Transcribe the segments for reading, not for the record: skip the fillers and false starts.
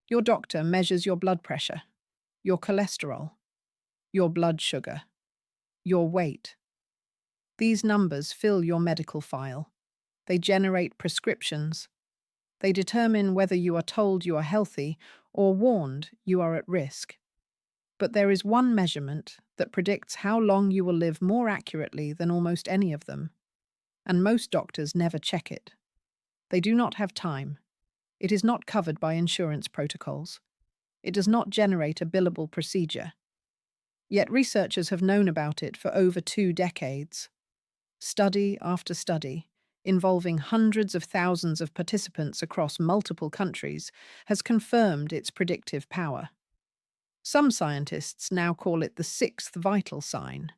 Your doctor measures your blood pressure, your cholesterol, your blood sugar, your weight. These numbers fill your medical file. They generate prescriptions. They determine whether you are told you are healthy or warned you are at risk. But there is one measurement that predicts how long you will live more accurately than almost any of them, and most doctors never check it. They do not have time. It is not covered by insurance protocols. It does not generate a billable procedure. Yet researchers have known about it for over 2 decades. Study after study, involving hundreds of thousands of participants across multiple countries, has confirmed its predictive power. Some scientists now call it the sixth vital sign.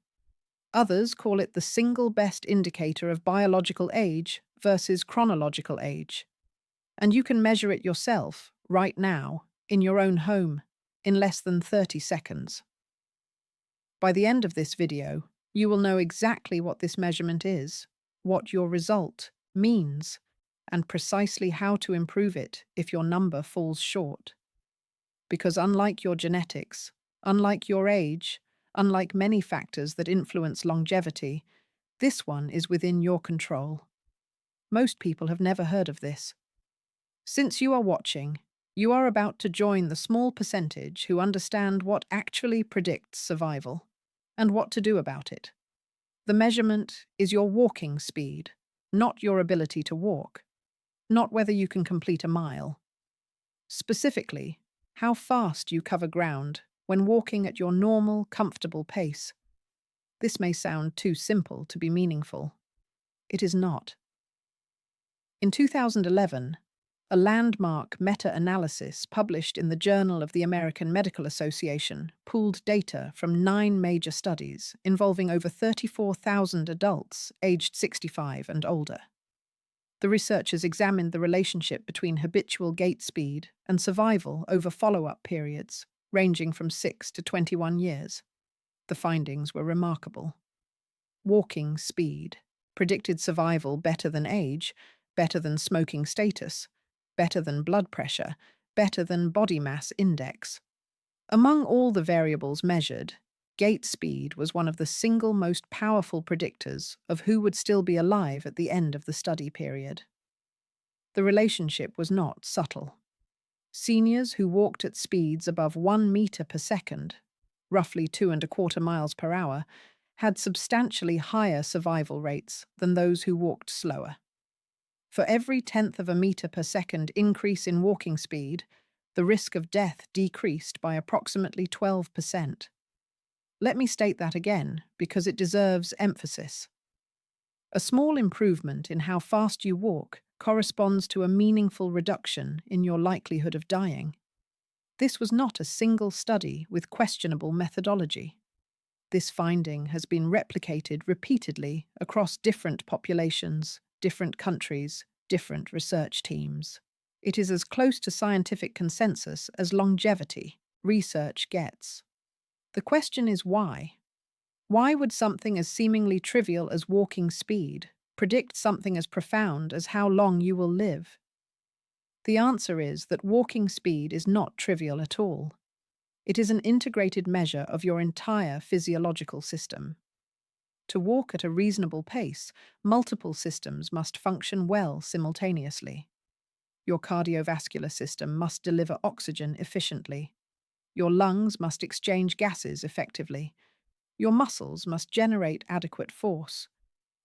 Others call it the single best indicator of biological age versus chronological age. And you can measure it yourself, right now, in your own home, in less than 30 seconds. By the end of this video, you will know exactly what this measurement is, what your result means, and precisely how to improve it if your number falls short. Because unlike your genetics, unlike your age, unlike many factors that influence longevity, this one is within your control. Most people have never heard of this. Since you are watching, you are about to join the small percentage who understand what actually predicts survival and what to do about it. The measurement is your walking speed, not your ability to walk, not whether you can complete a mile. Specifically, how fast you cover ground when walking at your normal, comfortable pace. This may sound too simple to be meaningful. It is not. In 2011, a landmark meta-analysis published in the Journal of the American Medical Association pooled data from 9 major studies involving over 34,000 adults aged 65 and older. The researchers examined the relationship between habitual gait speed and survival over follow-up periods, ranging from 6 to 21 years. The findings were remarkable. Walking speed predicted survival better than age, better than smoking status, better than blood pressure, better than body mass index. Among all the variables measured, gait speed was one of the single most powerful predictors of who would still be alive at the end of the study period. The relationship was not subtle. Seniors who walked at speeds above 1 meter per second, roughly 2.25 miles per hour, had substantially higher survival rates than those who walked slower. For every 1/10 of a meter per second increase in walking speed, the risk of death decreased by approximately 12%. Let me state that again, because it deserves emphasis. A small improvement in how fast you walk corresponds to a meaningful reduction in your likelihood of dying. This was not a single study with questionable methodology. This finding has been replicated repeatedly across different populations, different countries, different research teams. It is as close to scientific consensus as longevity research gets. The question is why? Why would something as seemingly trivial as walking speed predict something as profound as how long you will live? The answer is that walking speed is not trivial at all. It is an integrated measure of your entire physiological system. To walk at a reasonable pace, multiple systems must function well simultaneously. Your cardiovascular system must deliver oxygen efficiently. Your lungs must exchange gases effectively. Your muscles must generate adequate force.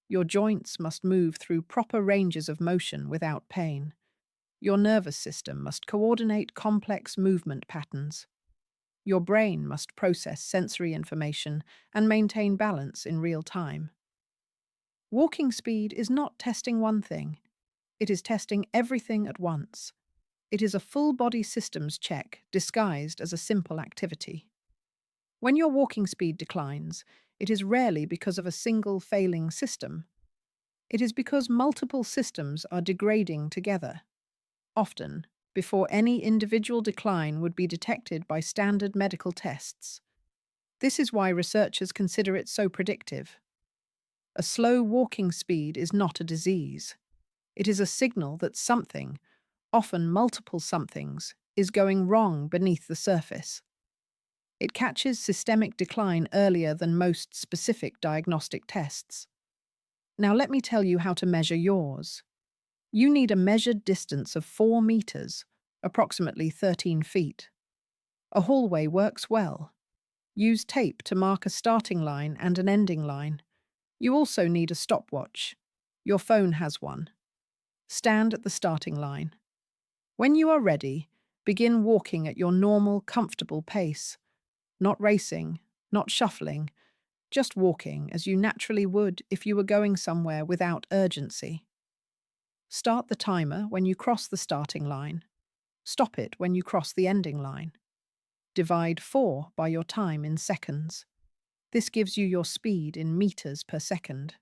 Your joints must move through proper ranges of motion without pain. Your nervous system must coordinate complex movement patterns. Your brain must process sensory information and maintain balance in real time. Walking speed is not testing one thing. It is testing everything at once. It is a full-body systems check disguised as a simple activity. When your walking speed declines, it is rarely because of a single failing system. It is because multiple systems are degrading together. Often, before any individual decline would be detected by standard medical tests. This is why researchers consider it so predictive. A slow walking speed is not a disease. It is a signal that something, often multiple somethings, is going wrong beneath the surface. It catches systemic decline earlier than most specific diagnostic tests. Now let me tell you how to measure yours. You need a measured distance of 4 meters, approximately 13 feet. A hallway works well. Use tape to mark a starting line and an ending line. You also need a stopwatch. Your phone has one. Stand at the starting line. When you are ready, begin walking at your normal, comfortable pace. Not racing, not shuffling, just walking as you naturally would if you were going somewhere without urgency. Start the timer when you cross the starting line. Stop it when you cross the ending line. Divide 4 by your time in seconds. This gives you your speed in meters per second.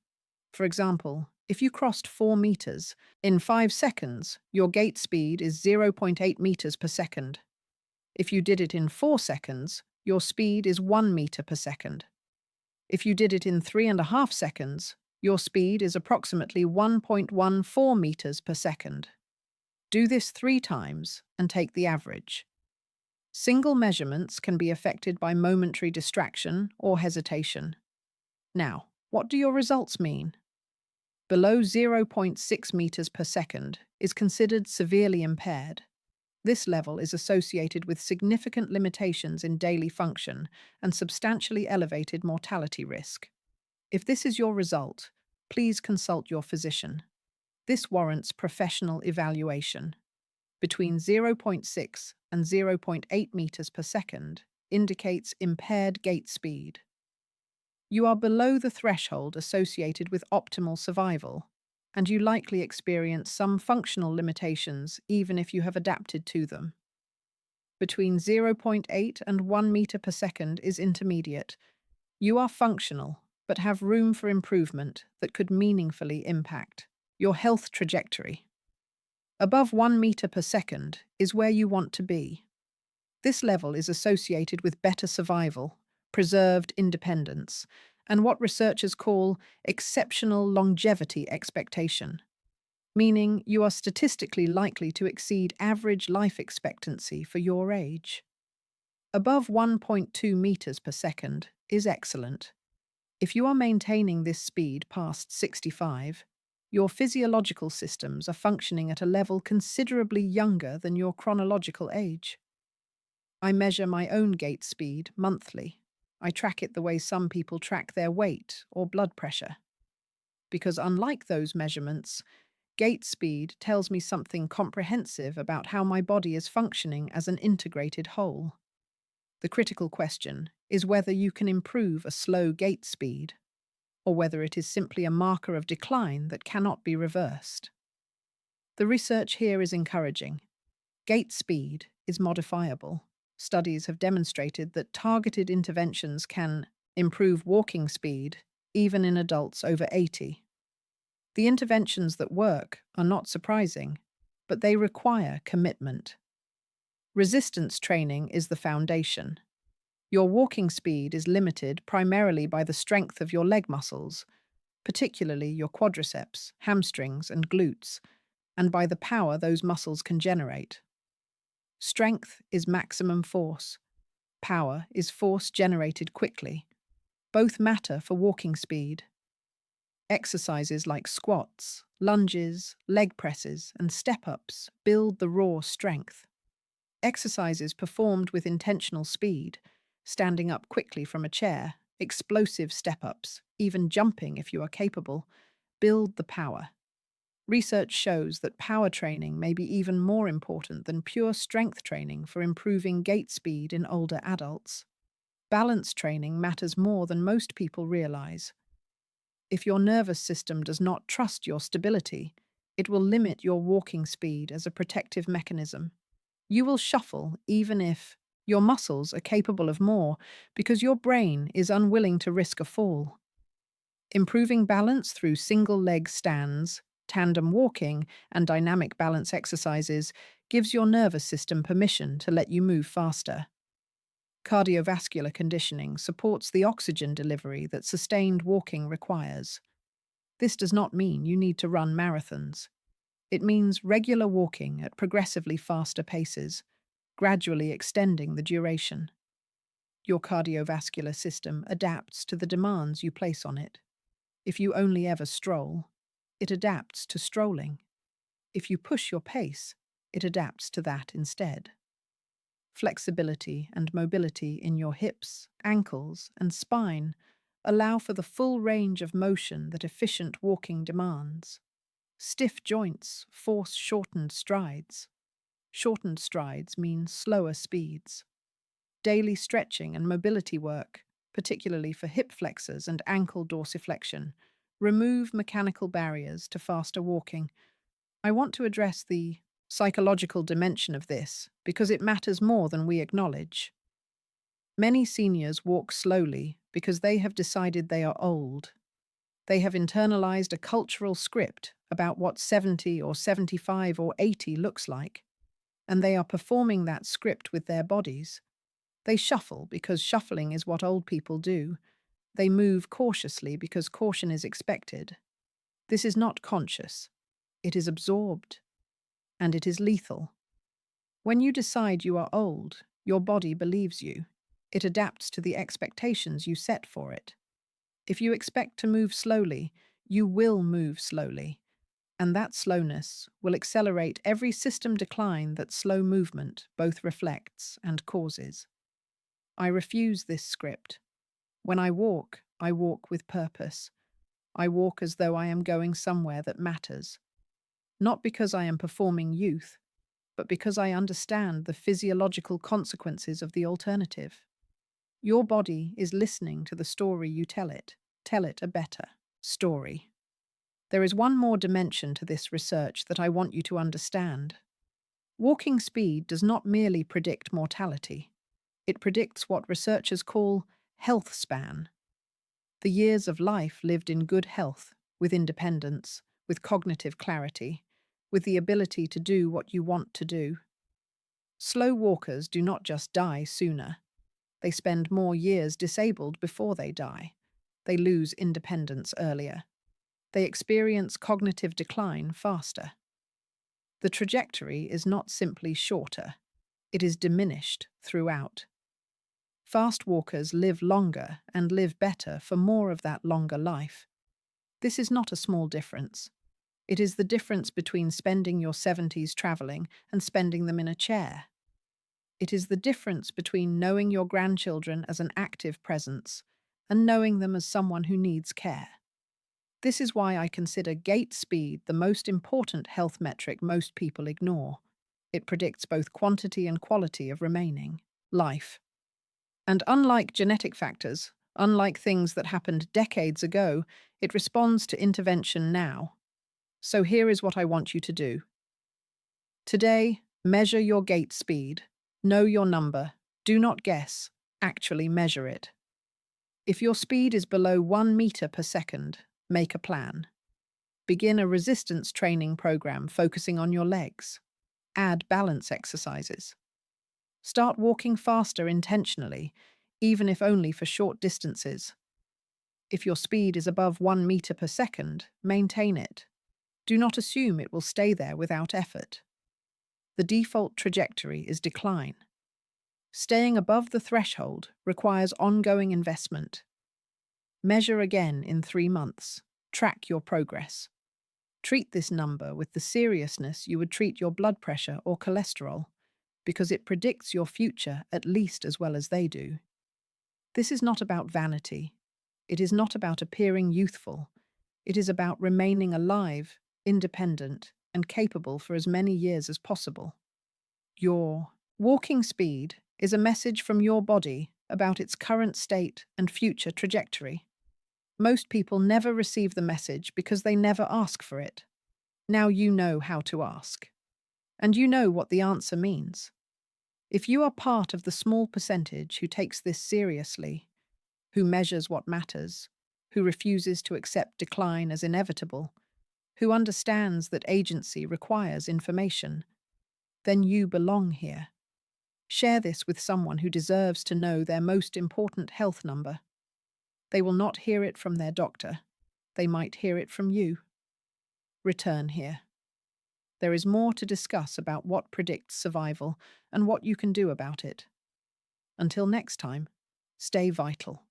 For example, if you crossed 4 meters, in 5 seconds, your gait speed is 0.8 meters per second. If you did it in 4 seconds, your speed is 1 meter per second. If you did it in 3.5 seconds, your speed is approximately 1.14 meters per second. Do this 3 times and take the average. Single measurements can be affected by momentary distraction or hesitation. Now, what do your results mean? Below 0.6 meters per second is considered severely impaired. This level is associated with significant limitations in daily function and substantially elevated mortality risk. If this is your result, please consult your physician. This warrants professional evaluation. Between 0.6 and 0.8 meters per second indicates impaired gait speed. You are below the threshold associated with optimal survival, and you likely experience some functional limitations even if you have adapted to them. Between 0.8 and 1 meter per second is intermediate. You are functional, but have room for improvement that could meaningfully impact your health trajectory. Above 1 meter per second is where you want to be. This level is associated with better survival, preserved independence, and what researchers call exceptional longevity expectation, meaning you are statistically likely to exceed average life expectancy for your age. Above 1.2 meters per second is excellent. If you are maintaining this speed past 65, your physiological systems are functioning at a level considerably younger than your chronological age. I measure my own gait speed monthly. I track it the way some people track their weight or blood pressure. Because unlike those measurements, gait speed tells me something comprehensive about how my body is functioning as an integrated whole. The critical question is whether you can improve a slow gait speed, or whether it is simply a marker of decline that cannot be reversed. The research here is encouraging. Gait speed is modifiable. Studies have demonstrated that targeted interventions can improve walking speed even in adults over 80. The interventions that work are not surprising, but they require commitment. Resistance training is the foundation. Your walking speed is limited primarily by the strength of your leg muscles, particularly your quadriceps, hamstrings, and glutes, and by the power those muscles can generate. Strength is maximum force. Power is force generated quickly. Both matter for walking speed. Exercises like squats, lunges, leg presses, and step-ups build the raw strength. Exercises performed with intentional speed, standing up quickly from a chair, explosive step-ups, even jumping if you are capable, build the power. Research shows that power training may be even more important than pure strength training for improving gait speed in older adults. Balance training matters more than most people realize. If your nervous system does not trust your stability, it will limit your walking speed as a protective mechanism. You will shuffle even if your muscles are capable of more because your brain is unwilling to risk a fall. Improving balance through single-leg stands, tandem walking, and dynamic balance exercises gives your nervous system permission to let you move faster. Cardiovascular conditioning supports the oxygen delivery that sustained walking requires. This does not mean you need to run marathons. It means regular walking at progressively faster paces. gradually extending the duration. Your cardiovascular system adapts to the demands you place on it. If you only ever stroll, it adapts to strolling. If you push your pace, it adapts to that instead. Flexibility and mobility in your hips, ankles, and spine allow for the full range of motion that efficient walking demands. Stiff joints force shortened strides. Shortened strides mean slower speeds. Daily stretching and mobility work, particularly for hip flexors and ankle dorsiflexion, remove mechanical barriers to faster walking. I want to address the psychological dimension of this because it matters more than we acknowledge. Many seniors walk slowly because they have decided they are old. They have internalized a cultural script about what 70 or 75 or 80 looks like, and they are performing that script with their bodies. They shuffle because shuffling is what old people do. They move cautiously because caution is expected. This is not conscious. It is absorbed. And it is lethal. When you decide you are old, your body believes you. It adapts to the expectations you set for it. If you expect to move slowly, you will move slowly. And that slowness will accelerate every system decline that slow movement both reflects and causes. I refuse this script. When I walk with purpose. I walk as though I am going somewhere that matters. Not because I am performing youth, but because I understand the physiological consequences of the alternative. Your body is listening to the story you tell it. Tell it a better story. There is one more dimension to this research that I want you to understand. Walking speed does not merely predict mortality. It predicts what researchers call health span. The years of life lived in good health, with independence, with cognitive clarity, with the ability to do what you want to do. Slow walkers do not just die sooner. They spend more years disabled before they die. They lose independence earlier. They experience cognitive decline faster. The trajectory is not simply shorter. It is diminished throughout. Fast walkers live longer and live better for more of that longer life. This is not a small difference. It is the difference between spending your 70s traveling and spending them in a chair. It is the difference between knowing your grandchildren as an active presence and knowing them as someone who needs care. This is why I consider gait speed the most important health metric most people ignore. It predicts both quantity and quality of remaining life. And unlike genetic factors, unlike things that happened decades ago, it responds to intervention now. So here is what I want you to do. Today, measure your gait speed. Know your number. Do not guess. Actually measure it. If your speed is below 1 meter per second, make a plan. Begin a resistance training program focusing on your legs. Add balance exercises. Start walking faster intentionally, even if only for short distances. If your speed is above 1 meter per second, maintain it. Do not assume it will stay there without effort. The default trajectory is decline. Staying above the threshold requires ongoing investment. Measure again in 3 months. Track your progress. Treat this number with the seriousness you would treat your blood pressure or cholesterol, because it predicts your future at least as well as they do. This is not about vanity. It is not about appearing youthful. It is about remaining alive, independent, and capable for as many years as possible. Your walking speed is a message from your body about its current state and future trajectory. Most people never receive the message because they never ask for it. Now you know how to ask. And you know what the answer means. If you are part of the small percentage who takes this seriously, who measures what matters, who refuses to accept decline as inevitable, who understands that agency requires information, then you belong here. Share this with someone who deserves to know their most important health number. They will not hear it from their doctor. They might hear it from you. Return here. There is more to discuss about what predicts survival and what you can do about it. Until next time, stay vital.